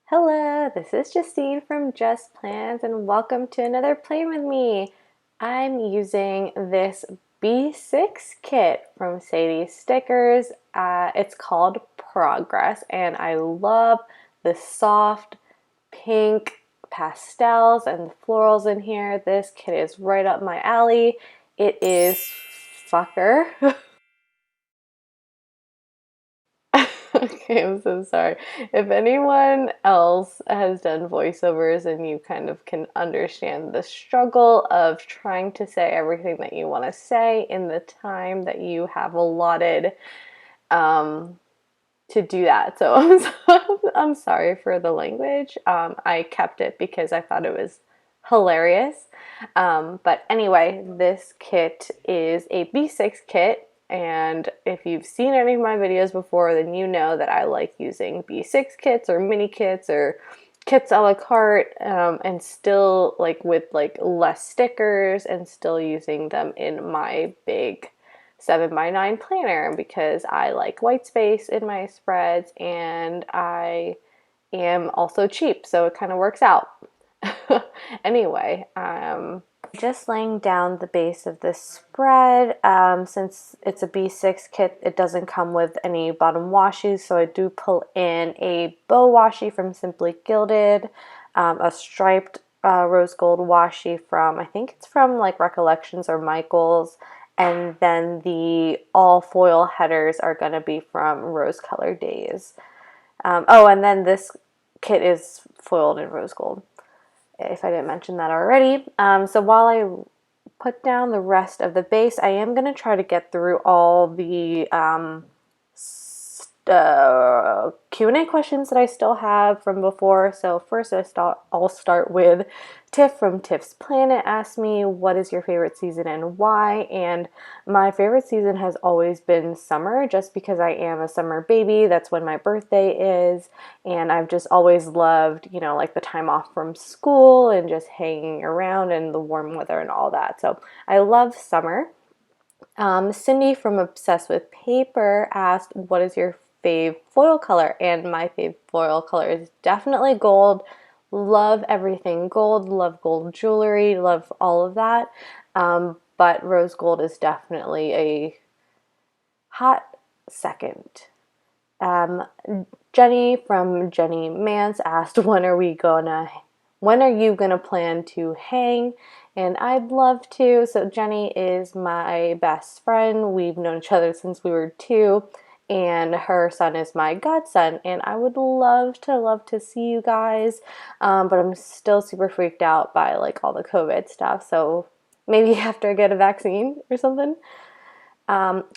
Hello, this is Justine from JustPlans and welcome to another Play With Me. I'm using this B6 kit from Sadies Stickers. It's called Progress and I love the soft pink pastels and the florals in here. This kit is right up my alley. It is fucker. Okay, I'm so sorry. If anyone else has done voiceovers and you kind of can understand the struggle of trying to say everything that you want to say in the time that you have allotted um, to do that. So I'm sorry for the language. I kept it because I thought it was hilarious. But anyway, this kit is a B6 kit. And if you've seen any of my videos before, then you know that I like using B6 kits or mini kits or kits a la carte, and still like with like less stickers and still using them in my big 7x9 planner because I like white space in my spreads and I am also cheap, so it kind of works out. Anyway, just laying down the base of this spread. Since it's a B6 kit, it doesn't come with any bottom washies, so I do pull in a bow washi from Simply Gilded, a striped rose gold washi from, I think it's from like Recollections or Michael's, and then the all foil headers are going to be from Rose Color Days. Oh, and then this kit is foiled in rose gold, if I didn't mention that already. So while I put down the rest of the base, I am going to try to get through all the Q&A questions that I still have from before. So first I'll start with Tiff from Tiff's Planet asked me, what is your favorite season and why? And my favorite season has always been summer, just because I am a summer baby. That's when my birthday is. And I've just always loved, you know, like the time off from school and just hanging around and the warm weather and all that. So I love summer. Cindy from Obsessed with Paper asked, what is your fave foil color? And my fave foil color is definitely gold. Love everything gold, love gold jewelry, love all of that. But rose gold is definitely a hot second. Um, Jenny from Jenny Mance asked, when are you gonna plan to hang? And I'd love to. So Jenny is my best friend. We've known each other since we were 2, and her son is my godson. And I would love to see you guys, but I'm still super freaked out by like all the COVID stuff. So maybe after I get a vaccine or something.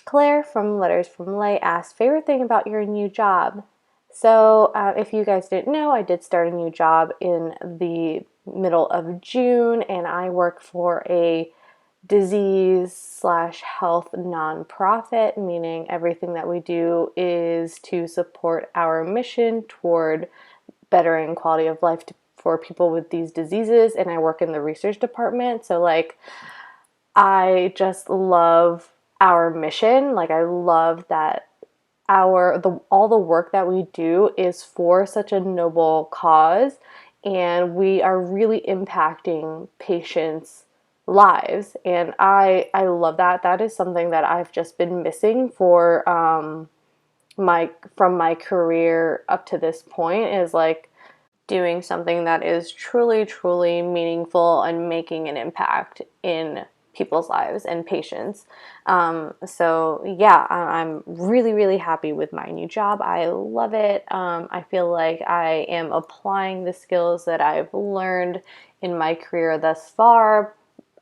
Claire from Letters from Lay asked, favorite thing about your new job? So if you guys didn't know, I did start a new job in the middle of June, and I work for a disease/health nonprofit, meaning everything that we do is to support our mission toward bettering quality of life for people with these diseases. And I work in the research department, so like I just love our mission. Like I love that all the work that we do is for such a noble cause, and we are really impacting patients' lives. And I love that. That is something that I've just been missing for from my career up to this point, is like doing something that is truly meaningful and making an impact in people's lives and patients. So yeah, I'm really happy with my new job. I love it. I feel like I am applying the skills that I've learned in my career thus far,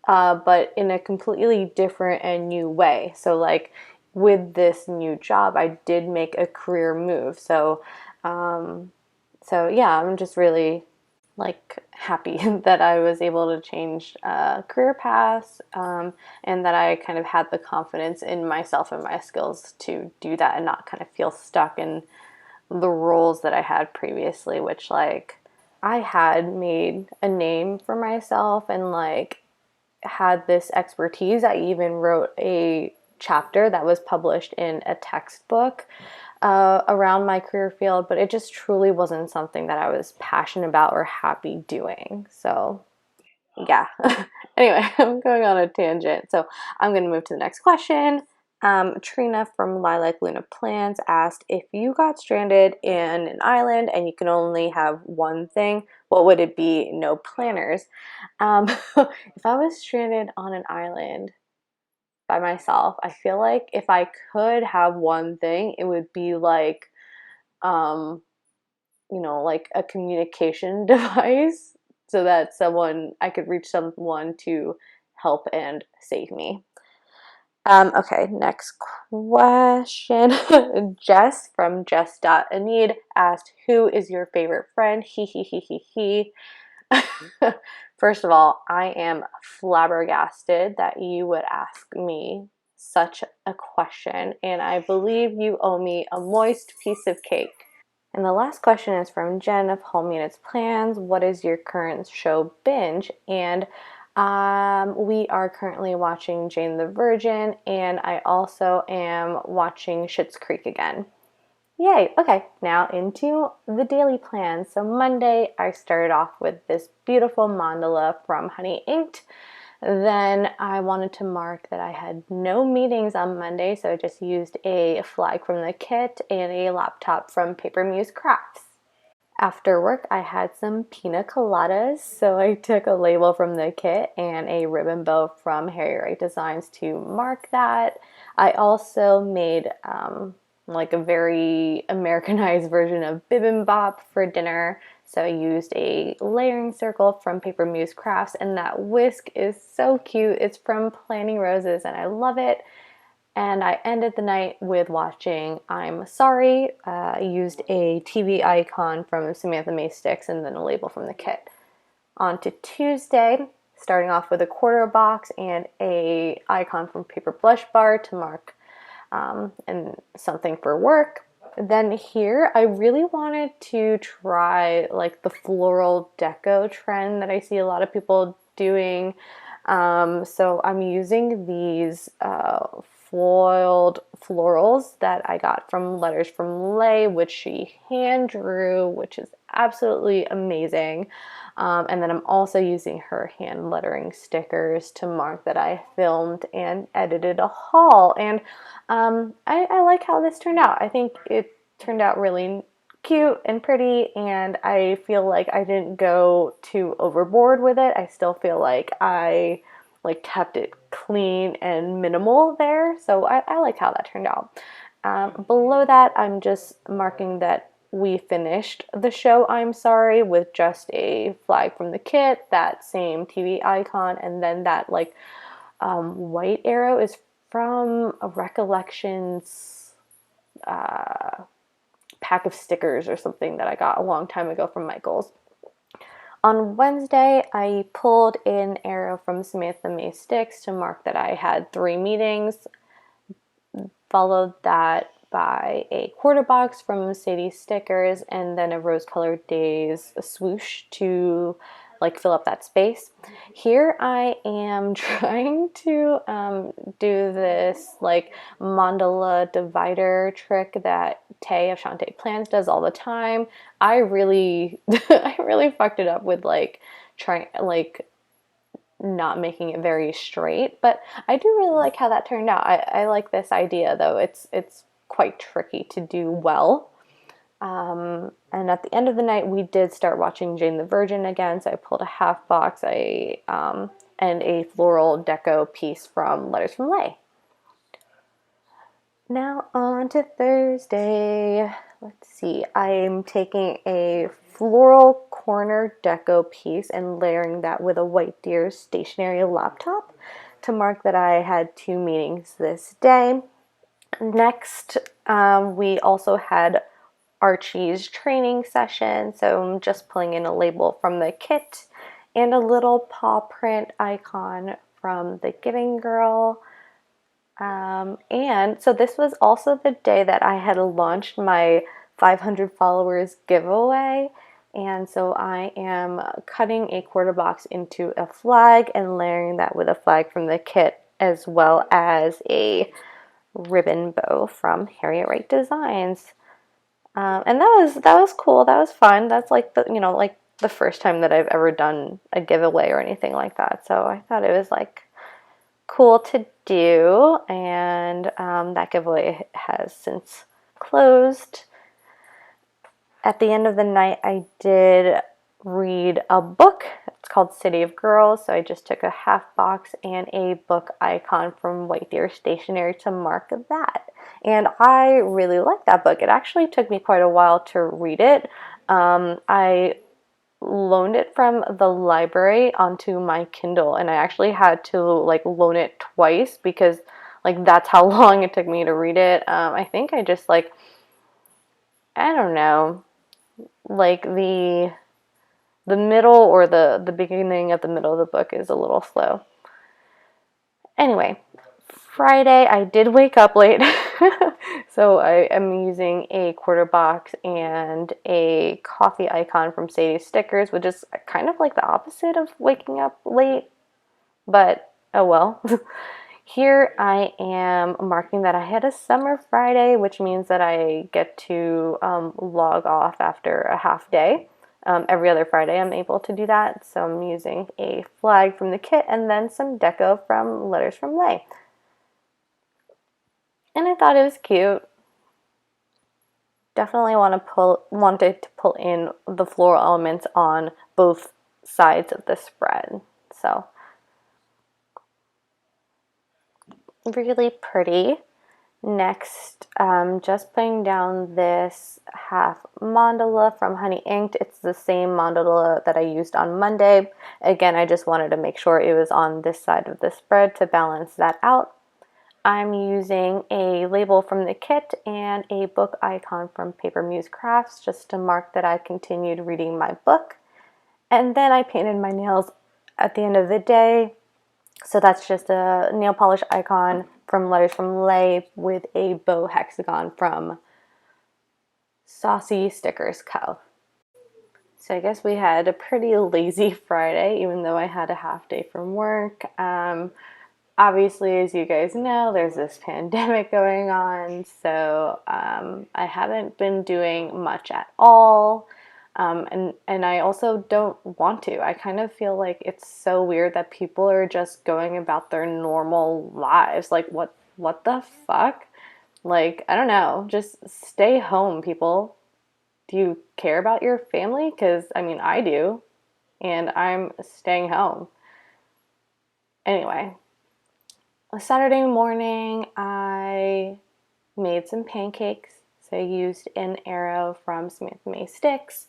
but in a completely different and new way. So like with this new job, I did make a career move. So yeah, I'm just really like happy that I was able to change career paths, and that I kind of had the confidence in myself and my skills to do that and not kind of feel stuck in the roles that I had previously, which like I had made a name for myself and like had this expertise. I even wrote a chapter that was published in a textbook around my career field, but it just truly wasn't something that I was passionate about or happy doing. So, yeah. Anyway, I'm going on a tangent. So, I'm going to move to the next question. Trina from Lilac Luna Plans asked, if you got stranded in an island and you can only have one thing, what would it be? No planners. If I was stranded on an island by myself, I feel like if I could have one thing, it would be like, um, like a communication device so that I could reach someone to help and save me. Okay, next question. Jess from Jess.Anid asked, who is your favorite friend? He. First of all, I am flabbergasted that you would ask me such a question, and I believe you owe me a moist piece of cake. And the last question is from Jen of Home Units Plans. What is your current show binge? And we are currently watching Jane the Virgin, and I also am watching Schitt's Creek again. Yay! Okay, now into the daily plan. So Monday, I started off with this beautiful mandala from Honey Inked. Then I wanted to mark that I had no meetings on Monday, so I just used a flag from the kit and a laptop from Paper Muse Crafts. After work, I had some pina coladas, so I took a label from the kit and a ribbon bow from Harry Wright Designs to mark that. I also made like a very Americanized version of bibimbap for dinner. So I used a layering circle from Paper Muse Crafts, and that whisk is so cute. It's from Planting Roses, and I love it. And I ended the night with watching I'm Sorry. I used a TV icon from Samantha May Sticks and then a label from the kit. On to Tuesday, starting off with a quarter box and a icon from Paper Blush Bar to mark and something for work. Then here, I really wanted to try like the floral deco trend that I see a lot of people doing. So I'm using these foiled florals that I got from Letters from Lay, which she hand drew, which is absolutely amazing. And then I'm also using her hand lettering stickers to mark that I filmed and edited a haul. And I like how this turned out. I think it turned out really cute and pretty, and I feel like I didn't go too overboard with it. I still feel like I kept it clean and minimal there, so I like how that turned out. Below that, I'm just marking that we finished the show I'm Sorry with just a flag from the kit, that same TV icon, and then that white arrow is from a Recollections pack of stickers or something that I got a long time ago from Michaels. On Wednesday, I pulled an arrow from Samantha May Sticks to mark that I had 3 meetings. Followed that by a quarter box from Sadies Stickers and then a Rose Colored Days swoosh to fill up that space. Here I am trying to do this mandala divider trick that Tay of Shantae Plans does all the time. I really I really fucked it up with trying not making it very straight, but I do really like how that turned out. I like this idea though. It's quite tricky to do well. And at the end of the night, we did start watching Jane the Virgin again. So I pulled a half box, and a floral deco piece from Letters from Lay. Now on to Thursday. Let's see. I'm taking a floral corner deco piece and layering that with a White Deer stationery laptop to mark that I had 2 meetings this day. Next, we also had Archie's training session, so I'm just pulling in a label from the kit and a little paw print icon from the Giving Girl. And so this was also the day that I had launched my 500 followers giveaway, and so I am cutting a quarter box into a flag and layering that with a flag from the kit, as well as a ribbon bow from Harriet Wright Designs. And that was cool. That was fun. That's like like the first time that I've ever done a giveaway or anything like that. So I thought it was like cool to do. And that giveaway has since closed. At the end of the night, I did read a book. It's called City of Girls. So I just took a half box and a book icon from White Deer Stationery to mark that. And I really liked that book. It actually took me quite a while to read it. I loaned it from the library onto my Kindle, and I actually had to like loan it twice because like that's how long it took me to read it. I think I just like, I don't know, like the middle or the beginning of the middle of the book is a little slow. Anyway, Friday I did wake up late. So I am using a quarter box and a coffee icon from Sadies Stickers, which is kind of like the opposite of waking up late, but oh well. Here I am marking that I had a summer Friday, which means that I get to log off after a half day. Every other Friday I'm able to do that. So I'm using a flag from the kit and then some deco from Letters from Lay. And I thought it was cute. Definitely wanted to pull in the floral elements on both sides of the spread. So really pretty. Next, just putting down this half mandala from Honey Inked. It's the same mandala that I used on Monday. Again, I just wanted to make sure it was on this side of the spread to balance that out. I'm using a label from the kit and a book icon from Paper Muse Crafts just to mark that I continued reading my book. And then I painted my nails at the end of the day. So that's just a nail polish icon from Letters from Lay with a bow hexagon from Sadies Stickers Co. So I guess we had a pretty lazy Friday, even though I had a half day from work. Obviously, as you guys know, there's this pandemic going on, so I haven't been doing much at all. And I also don't want to. I kind of feel like it's so weird that people are just going about their normal lives. Like, what the fuck? Like, I don't know. Just stay home, people. Do you care about your family? Because, I mean, I do. And I'm staying home. Anyway, Saturday morning, I made some pancakes. So I used an arrow from Smith May Sticks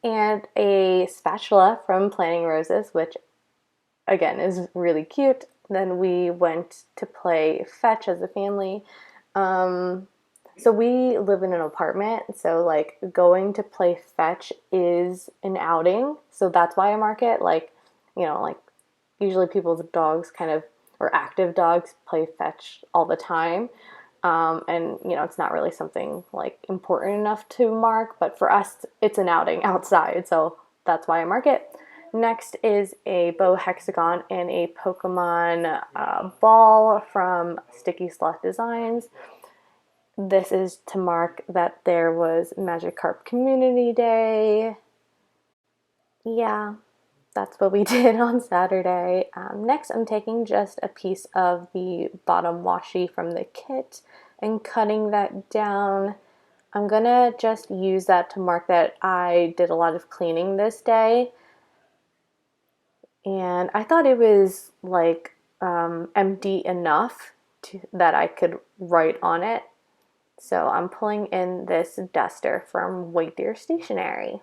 and a spatula from Planting Roses, which again is really cute. Then we went to play fetch as a family. So we live in an apartment, so like going to play fetch is an outing. So that's why I mark it. Like, like usually people's dogs kind of, or active dogs, play fetch all the time. And it's not really something like important enough to mark, but for us it's an outing outside, so that's why I mark it. Next is a bow hexagon and a Pokemon ball from Sticky Sloth Designs. This is to mark that there was Magikarp Community Day. Yeah, that's what we did on Saturday. Next, I'm taking just a piece of the bottom washi from the kit and cutting that down. I'm gonna just use that to mark that I did a lot of cleaning this day. And I thought it was like empty enough that I could write on it. So I'm pulling in this duster from White Deer Stationery.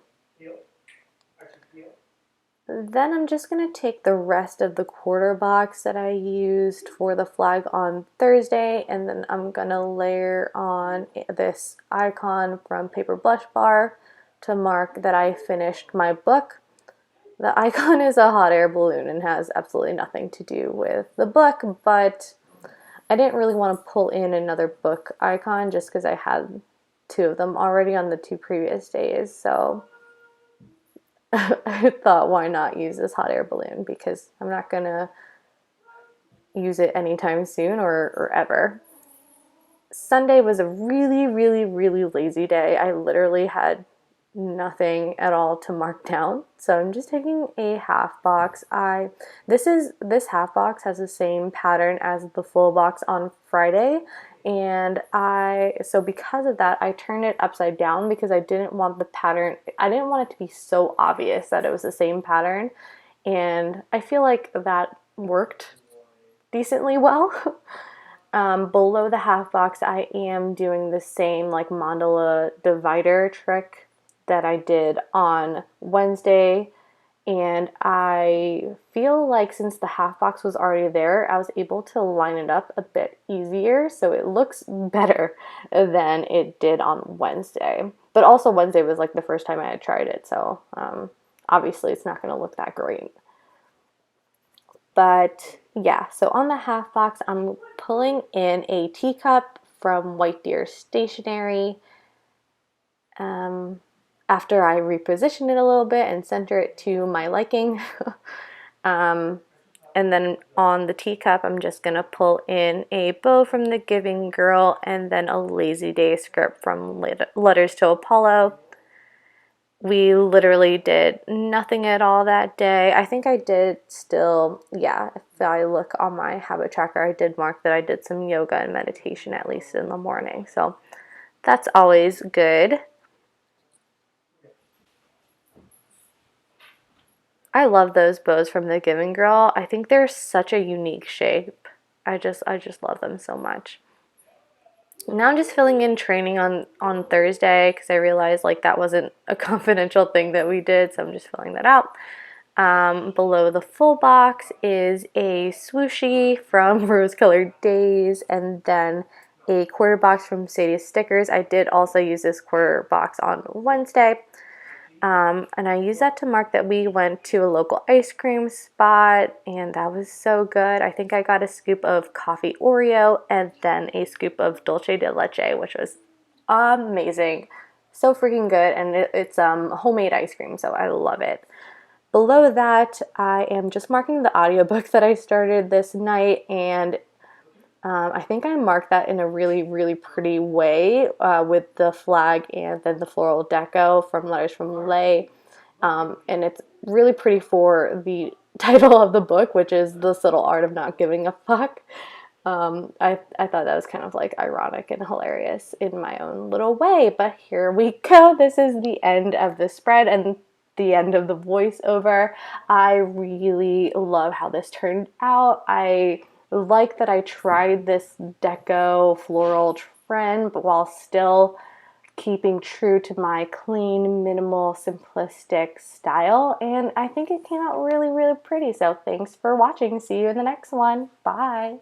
Then I'm just going to take the rest of the quarter box that I used for the flag on Thursday, and then I'm going to layer on this icon from Paper Blush Bar to mark that I finished my book. The icon is a hot air balloon and has absolutely nothing to do with the book, but I didn't really want to pull in another book icon just because I had two of them already on the 2 previous days, so I thought, why not use this hot air balloon, because I'm not gonna use it anytime soon or ever. Sunday was a really, really, really lazy day. I literally had nothing at all to mark down. So I'm just taking a half box. This half box has the same pattern as the full box on Friday. And so because of that, I turned it upside down because I didn't want the pattern, I didn't want it to be so obvious that it was the same pattern. And I feel like that worked decently well. Below the half box, I am doing the same like mandala divider trick that I did on Wednesday. And I feel like since the half box was already there, I was able to line it up a bit easier. So it looks better than it did on Wednesday. But also, Wednesday was like the first time I had tried it. So obviously, it's not going to look that great. But yeah, so on the half box, I'm pulling in a teacup from White Deer Stationery. After I reposition it a little bit and center it to my liking. And then on the teacup, I'm just going to pull in a bow from the Giving Girl and then a Lazy Day script from Letters to Apollo. We literally did nothing at all that day. I think I did still, yeah, if I look on my habit tracker, I did mark that I did some yoga and meditation at least in the morning. So that's always good. I love those bows from the Giving Girl. I think they're such a unique shape. I just love them so much. Now I'm just filling in training on Thursday because I realized like that wasn't a confidential thing that we did, so I'm just filling that out. Below the full box is a swooshie from Rose Colored Days and then a quarter box from Sadies Stickers. I did also use this quarter box on Wednesday. And I used that to mark that we went to a local ice cream spot, and that was so good. I think I got a scoop of coffee Oreo and then a scoop of dulce de leche, which was amazing. So freaking good, and it's homemade ice cream, so I love it. Below that, I am just marking the audiobook that I started this night, and I think I marked that in a really, really pretty way with the flag and then the floral deco from Letters from Lay. And it's really pretty for the title of the book, which is The Subtle Art of Not Giving a Fuck. I thought that was kind of like ironic and hilarious in my own little way, but here we go. This is the end of the spread and the end of the voiceover. I really love how this turned out. I like that I tried this deco floral trend, but while still keeping true to my clean, minimal, simplistic style. And I think it came out really, really pretty. So thanks for watching. See you in the next one. Bye.